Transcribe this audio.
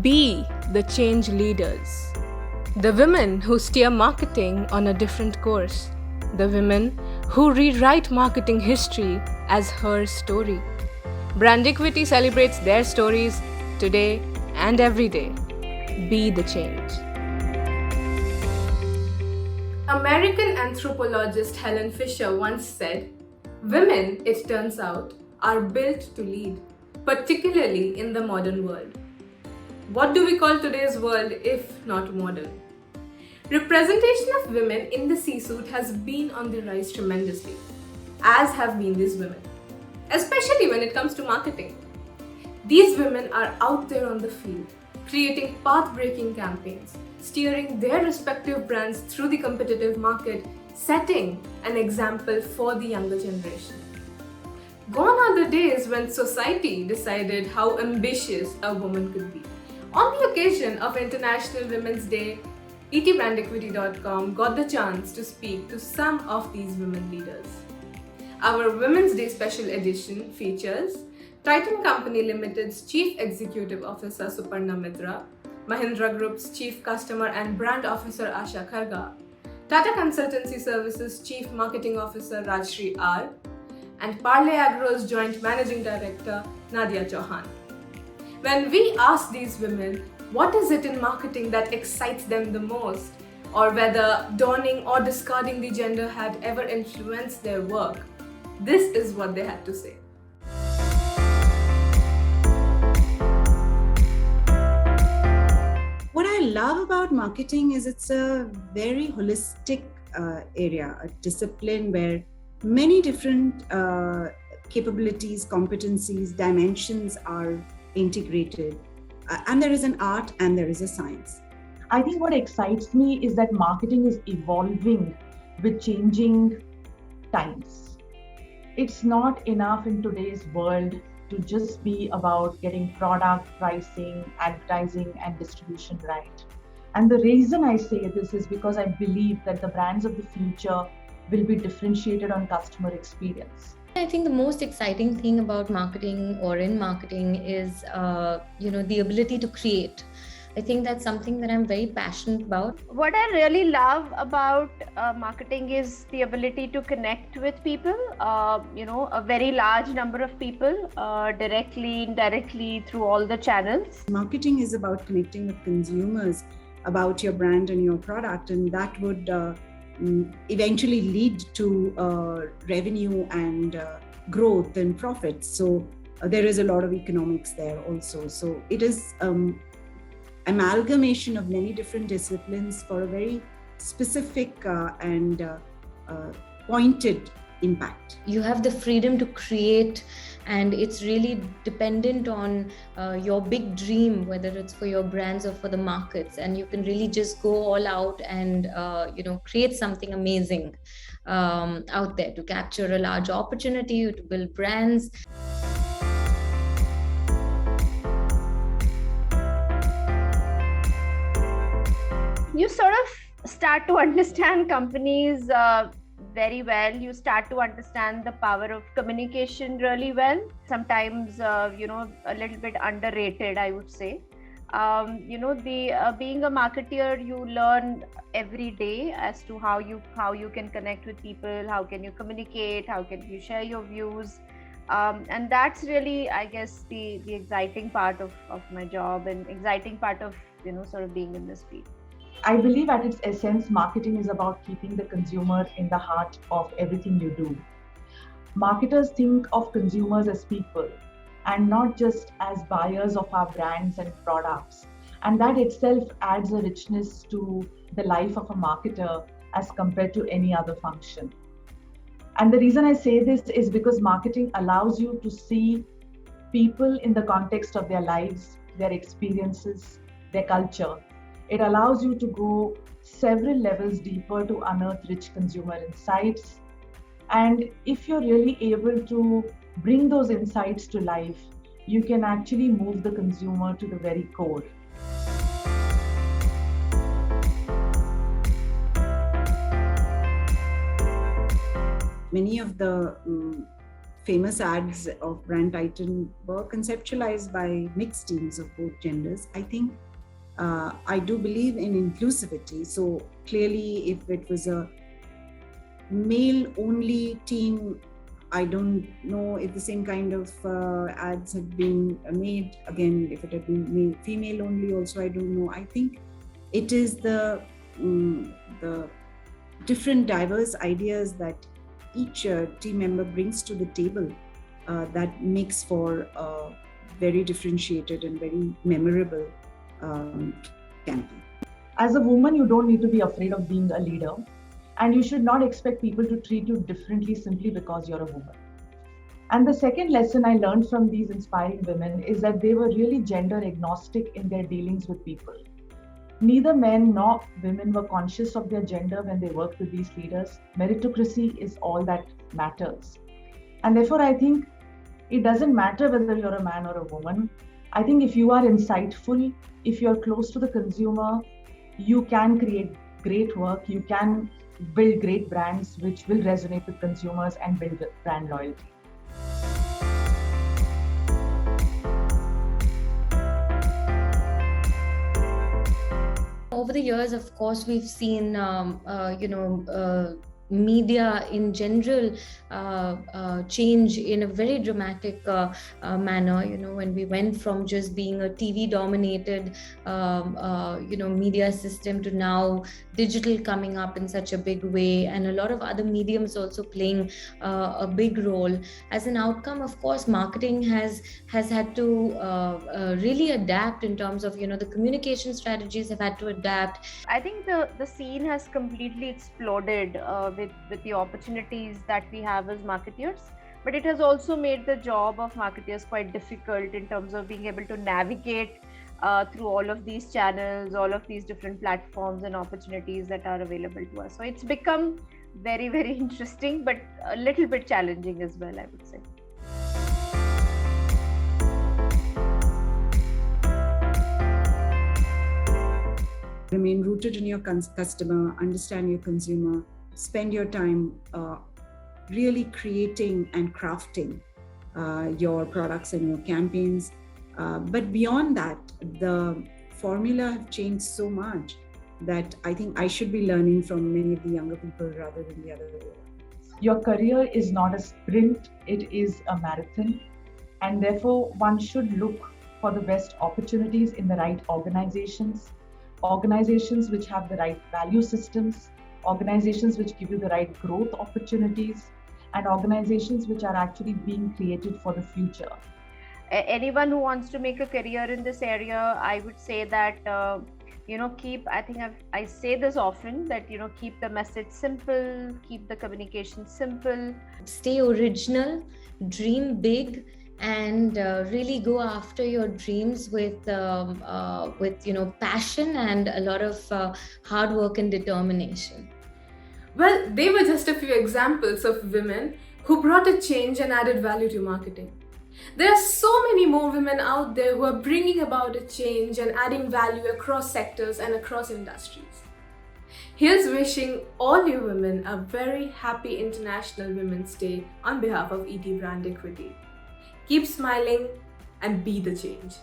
Be the change leaders. The women who steer marketing on a different course. The women who rewrite marketing history as her story. Brand Equity celebrates their stories today and every day. Be the change. American anthropologist Helen Fisher once said, "Women, it turns out, are built to lead, particularly in the modern world." What do we call today's world if not modern? Representation of women in the C-suite has been on the rise tremendously, as have been these women, especially when it comes to marketing. These women are out there on the field, creating path-breaking campaigns, steering their respective brands through the competitive market, setting an example for the younger generation. Gone are the days when society decided how ambitious a woman could be. On the occasion of International Women's Day, etbrandequity.com got the chance to speak to some of these women leaders. Our Women's Day special edition features Titan Company Limited's Chief Executive Officer Suparna Mitra, Mahindra Group's Chief Customer and Brand Officer Asha Kharga, Tata Consultancy Services Chief Marketing Officer Rajshri R, and Parle Agro's Joint Managing Director Nadia Chauhan. When we ask these women what is it in marketing that excites them the most, or whether donning or discarding the gender had ever influenced their work, this is what they had to say. What I love about marketing is it's a very holistic area, a discipline where many different capabilities, competencies, dimensions are integrated. And there is an art and there is a science. I think what excites me is that marketing is evolving with changing times. It's not enough in today's world to just be about getting product, pricing, advertising, and distribution right. And the reason I say this is because I believe that the brands of the future will be differentiated on customer experience. I think the most exciting thing about marketing or in marketing is, the ability to create. I think that's something that I'm very passionate about. What I really love about marketing is the ability to connect with people, a very large number of people, directly, indirectly, through all the channels. Marketing is about connecting with consumers about your brand and your product, and that would eventually lead to revenue and growth and profits. So there is a lot of economics there also. So it is amalgamation of many different disciplines for a very specific and pointed impact. You have the freedom to create, and it's really dependent on your big dream, whether it's for your brands or for the markets, and you can really just go all out and create something amazing out there to capture a large opportunity, to build brands. You sort of start to understand companies very well. You start to understand the power of communication really well. Sometimes, a little bit underrated, I would say. Being a marketer, you learn every day as to how you can connect with people, how can you communicate, how can you share your views. And that's really, I guess, the exciting part of my job and exciting part of, sort of being in this field. I believe at its essence, marketing is about keeping the consumer in the heart of everything you do. Marketers think of consumers as people and not just as buyers of our brands and products. And that itself adds a richness to the life of a marketer as compared to any other function. And the reason I say this is because marketing allows you to see people in the context of their lives, their experiences, their culture. It allows you to go several levels deeper to unearth rich consumer insights. And if you're really able to bring those insights to life, you can actually move the consumer to the very core. Many of the famous ads of Brand Titan were conceptualized by mixed teams of both genders. I think I do believe in inclusivity. So clearly, if it was a male-only team, I don't know if the same kind of ads had been made. Again, if it had been female-only, also I don't know. I think it is the different diverse ideas that each team member brings to the table that makes for a very differentiated and very memorable campaign. As a woman, you don't need to be afraid of being a leader, and you should not expect people to treat you differently simply because you're a woman. And the second lesson I learned from these inspiring women is that they were really gender agnostic in their dealings with people. Neither men nor women were conscious of their gender when they worked with these leaders. Meritocracy is all that matters. And therefore, I think it doesn't matter whether you're a man or a woman. I think if you are insightful, if you're close to the consumer, you can create great work, you can build great brands which will resonate with consumers and build brand loyalty. Over the years, of course, we've seen, media in general change in a very dramatic manner. When we went from just being a TV dominated media system to now digital coming up in such a big way, and a lot of other mediums also playing a big role. As an outcome, of course, marketing has had to really adapt in terms of the communication strategies have had to adapt. I think the scene has completely exploded with the opportunities that we have as marketeers, but it has also made the job of marketeers quite difficult in terms of being able to navigate through all of these channels, all of these different platforms and opportunities that are available to us. So it's become very, very interesting, but a little bit challenging as well, I would say. Remain rooted in your customer, understand your consumer, spend your time really creating and crafting your products and your campaigns. But beyond that, the formula have changed so much that I think I should be learning from many of the younger people rather than the other way around. Your career is not a sprint, it is a marathon. And therefore, one should look for the best opportunities in the right organizations which have the right value systems, organizations which give you the right growth opportunities, and organizations which are actually being created for the future. Anyone who wants to make a career in this area, I would say that I say this often, that keep the message simple, keep the communication simple, stay original, dream big, and really go after your dreams with passion and a lot of hard work and determination. Well, they were just a few examples of women who brought a change and added value to marketing. There are so many more women out there who are bringing about a change and adding value across sectors and across industries. Here's wishing all you women a very happy International Women's Day on behalf of ET Brand Equity. Keep smiling and be the change.